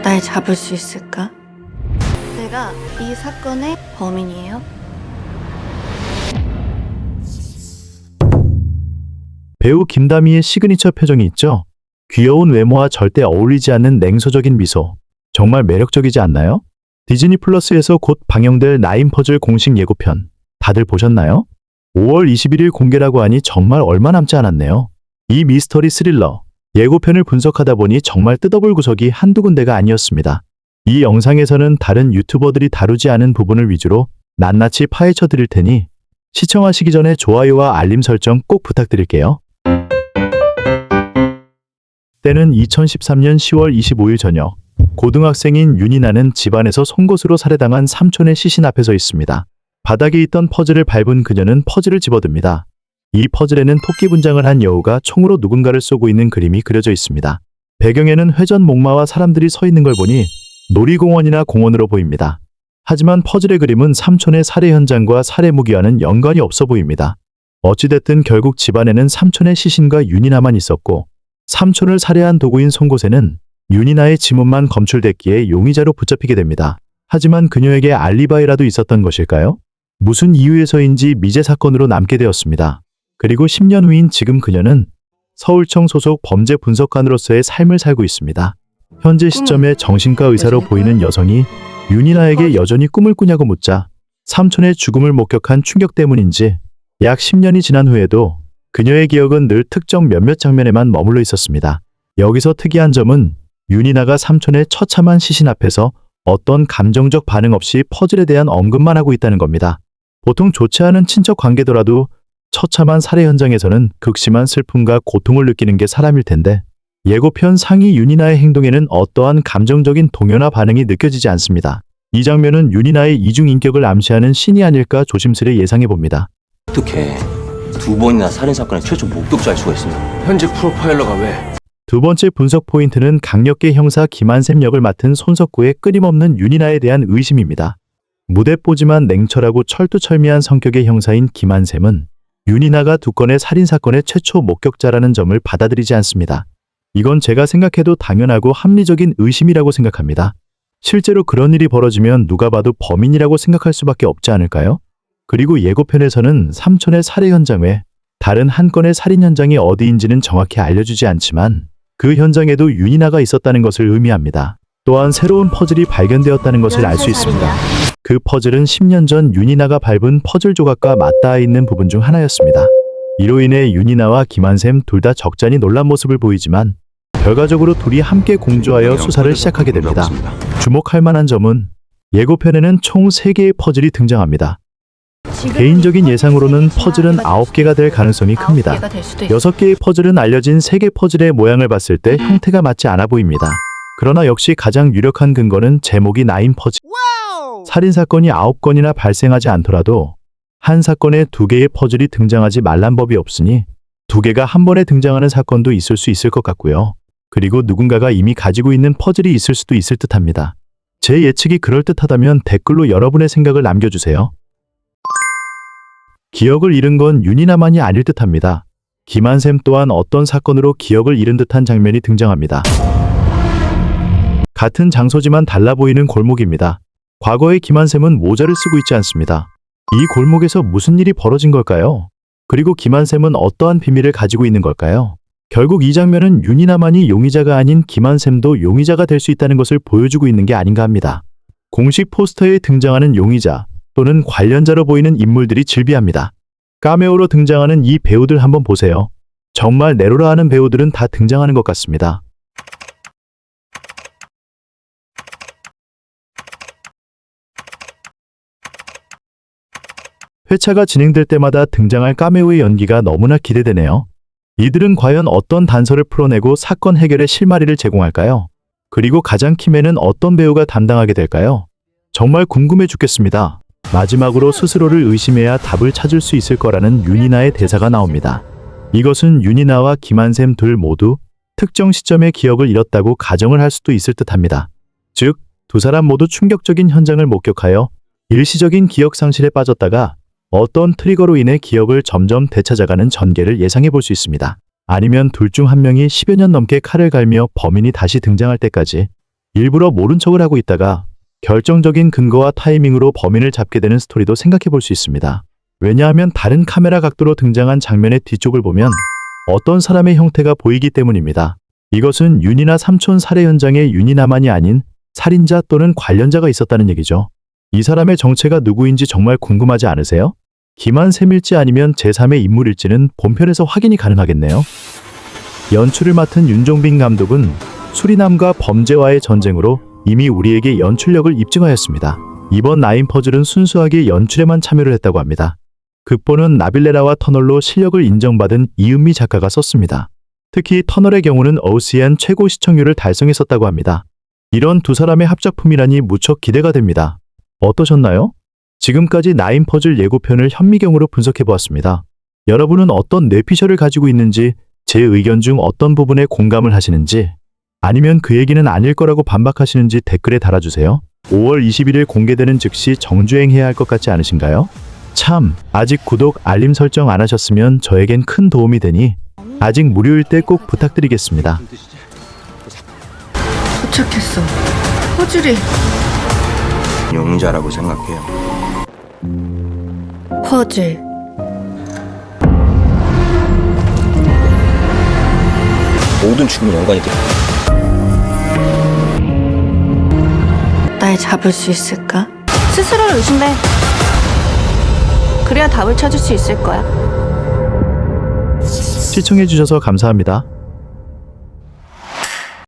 날 잡을 수 있을까? 내가 이 사건의 범인이에요? 배우 김다미의 시그니처 표정이 있죠? 귀여운 외모와 절대 어울리지 않는 냉소적인 미소. 정말 매력적이지 않나요? 디즈니 플러스에서 곧 방영될 나인 퍼즐 공식 예고편. 다들 보셨나요? 5월 21일 공개라고 하니 정말 얼마 남지 않았네요. 이 미스터리 스릴러. 예고편을 분석하다 보니 정말 뜯어볼 구석이 한두 군데가 아니었습니다. 이 영상에서는 다른 유튜버들이 다루지 않은 부분을 위주로 낱낱이 파헤쳐 드릴 테니 시청하시기 전에 좋아요와 알림 설정 꼭 부탁드릴게요. 때는 2013년 10월 25일 저녁, 고등학생인 윤이나는 집안에서 송곳으로 살해당한 삼촌의 시신 앞에 서 있습니다. 바닥에 있던 퍼즐을 밟은 그녀는 퍼즐을 집어듭니다. 이 퍼즐에는 토끼 분장을 한 여우가 총으로 누군가를 쏘고 있는 그림이 그려져 있습니다. 배경에는 회전 목마와 사람들이 서 있는 걸 보니 놀이공원이나 공원으로 보입니다. 하지만 퍼즐의 그림은 삼촌의 살해 현장과 살해 무기와는 연관이 없어 보입니다. 어찌됐든 결국 집안에는 삼촌의 시신과 윤이나만 있었고, 삼촌을 살해한 도구인 송곳에는 윤이나의 지문만 검출됐기에 용의자로 붙잡히게 됩니다. 하지만 그녀에게 알리바이라도 있었던 것일까요? 무슨 이유에서인지 미제 사건으로 남게 되었습니다. 그리고 10년 후인 지금 그녀는 서울청 소속 범죄 분석관으로서의 삶을 살고 있습니다. 현재 시점에 정신과 의사로 보이는 여성이 윤이나에게 여전히 꿈을 꾸냐고 묻자 삼촌의 죽음을 목격한 충격 때문인지 약 10년이 지난 후에도 그녀의 기억은 늘 특정 몇몇 장면에만 머물러 있었습니다. 여기서 특이한 점은 윤이나가 삼촌의 처참한 시신 앞에서 어떤 감정적 반응 없이 퍼즐에 대한 언급만 하고 있다는 겁니다. 보통 좋지 않은 친척 관계더라도 처참한 살해 현장에서는 극심한 슬픔과 고통을 느끼는 게 사람일 텐데 예고편 상이 윤이나의 행동에는 어떠한 감정적인 동요나 반응이 느껴지지 않습니다. 이 장면은 윤이나의 이중인격을 암시하는 신이 아닐까 조심스레 예상해봅니다. 어떻게 두 번이나 살인사건의 최초 목격자일 수가 있습니다. 현재 프로파일러가 왜? 두 번째 분석 포인트는 강력계 형사 김한샘 역을 맡은 손석구의 끊임없는 윤이나에 대한 의심입니다. 무대뽀지만 냉철하고 철두철미한 성격의 형사인 김한샘은 윤이나가 두 건의 살인사건의 최초 목격자라는 점을 받아들이지 않습니다. 이건 제가 생각해도 당연하고 합리적인 의심이라고 생각합니다. 실제로 그런 일이 벌어지면 누가 봐도 범인이라고 생각할 수밖에 없지 않을까요? 그리고 예고편에서는 삼촌의 살해 현장 외 다른 한 건의 살인 현장이 어디인지는 정확히 알려주지 않지만 그 현장에도 윤이나가 있었다는 것을 의미합니다. 또한 새로운 퍼즐이 발견되었다는 것을 알 수 있습니다. 그 퍼즐은 10년 전 윤이나가 밟은 퍼즐 조각과 맞닿아 있는 부분 중 하나였습니다. 이로 인해 윤이나와 김한샘 둘 다 적잖이 놀란 모습을 보이지만 결과적으로 둘이 함께 공조하여 수사를 시작하게 됩니다. 주목할 만한 점은 예고편에는 총 3개의 퍼즐이 등장합니다. 개인적인 예상으로는 퍼즐은 9개가 될 가능성이 큽니다. 6개의 퍼즐은 알려진 3개 퍼즐의 모양을 봤을 때 형태가 맞지 않아 보입니다. 그러나 역시 가장 유력한 근거는 제목이 나인 퍼즐. 살인사건이 9건이나 발생하지 않더라도 한 사건에 2개의 퍼즐이 등장하지 말란 법이 없으니 2개가 한 번에 등장하는 사건도 있을 수 있을 것 같고요. 그리고 누군가가 이미 가지고 있는 퍼즐이 있을 수도 있을 듯합니다. 제 예측이 그럴듯하다면 댓글로 여러분의 생각을 남겨주세요. 기억을 잃은 건 윤이나만이 아닐 듯합니다. 김한샘 또한 어떤 사건으로 기억을 잃은 듯한 장면이 등장합니다. 같은 장소지만 달라 보이는 골목입니다. 과거의 김한샘은 모자를 쓰고 있지 않습니다. 이 골목에서 무슨 일이 벌어진 걸까요? 그리고 김한샘은 어떠한 비밀을 가지고 있는 걸까요? 결국 이 장면은 윤이나만이 용의자가 아닌 김한샘도 용의자가 될 수 있다는 것을 보여주고 있는 게 아닌가 합니다. 공식 포스터에 등장하는 용의자 또는 관련자로 보이는 인물들이 즐비합니다. 카메오로 등장하는 이 배우들 한번 보세요. 정말 내로라 하는 배우들은 다 등장하는 것 같습니다. 회차가 진행될 때마다 등장할 카메오의 연기가 너무나 기대되네요. 이들은 과연 어떤 단서를 풀어내고 사건 해결의 실마리를 제공할까요? 그리고 가장 키맨은 어떤 배우가 담당하게 될까요? 정말 궁금해 죽겠습니다. 마지막으로 스스로를 의심해야 답을 찾을 수 있을 거라는 윤이나의 대사가 나옵니다. 이것은 윤이나와 김한샘 둘 모두 특정 시점에 기억을 잃었다고 가정을 할 수도 있을 듯합니다. 즉, 두 사람 모두 충격적인 현장을 목격하여 일시적인 기억 상실에 빠졌다가 어떤 트리거로 인해 기억을 점점 되찾아가는 전개를 예상해 볼 수 있습니다. 아니면 둘 중 한 명이 10여 년 넘게 칼을 갈며 범인이 다시 등장할 때까지 일부러 모른 척을 하고 있다가 결정적인 근거와 타이밍으로 범인을 잡게 되는 스토리도 생각해 볼 수 있습니다. 왜냐하면 다른 카메라 각도로 등장한 장면의 뒤쪽을 보면 어떤 사람의 형태가 보이기 때문입니다. 이것은 윤이나 삼촌 살해 현장에 윤이나만이 아닌 살인자 또는 관련자가 있었다는 얘기죠. 이 사람의 정체가 누구인지 정말 궁금하지 않으세요? 김한샘일지 아니면 제3의 인물일지는 본편에서 확인이 가능하겠네요. 연출을 맡은 윤종빈 감독은 수리남과 범죄와의 전쟁으로 이미 우리에게 연출력을 입증하였습니다. 이번 나인 퍼즐은 순수하게 연출에만 참여를 했다고 합니다. 극본은 나빌레라와 터널로 실력을 인정받은 이은미 작가가 썼습니다. 특히 터널의 경우는 어우시안 최고 시청률을 달성했었다고 합니다. 이런 두 사람의 합작품이라니 무척 기대가 됩니다. 어떠셨나요? 지금까지 나인 퍼즐 예고편을 현미경으로 분석해보았습니다. 여러분은 어떤 뇌피셜을 가지고 있는지, 제 의견 중 어떤 부분에 공감을 하시는지, 아니면 그 얘기는 아닐 거라고 반박하시는지 댓글에 달아주세요. 5월 21일 공개되는 즉시 정주행해야 할 것 같지 않으신가요? 참, 아직 구독, 알림 설정 안 하셨으면 저에겐 큰 도움이 되니 아직 무료일 때 꼭 부탁드리겠습니다. 도착했어. 퍼즐이. 용자라고 생각해요. 퍼즐. 모든 죽음은 연관이 돼. 날 잡을 수 있을까? 스스로를 의심해. 그래야 답을 찾을 수 있을 거야. 시청해주셔서 감사합니다.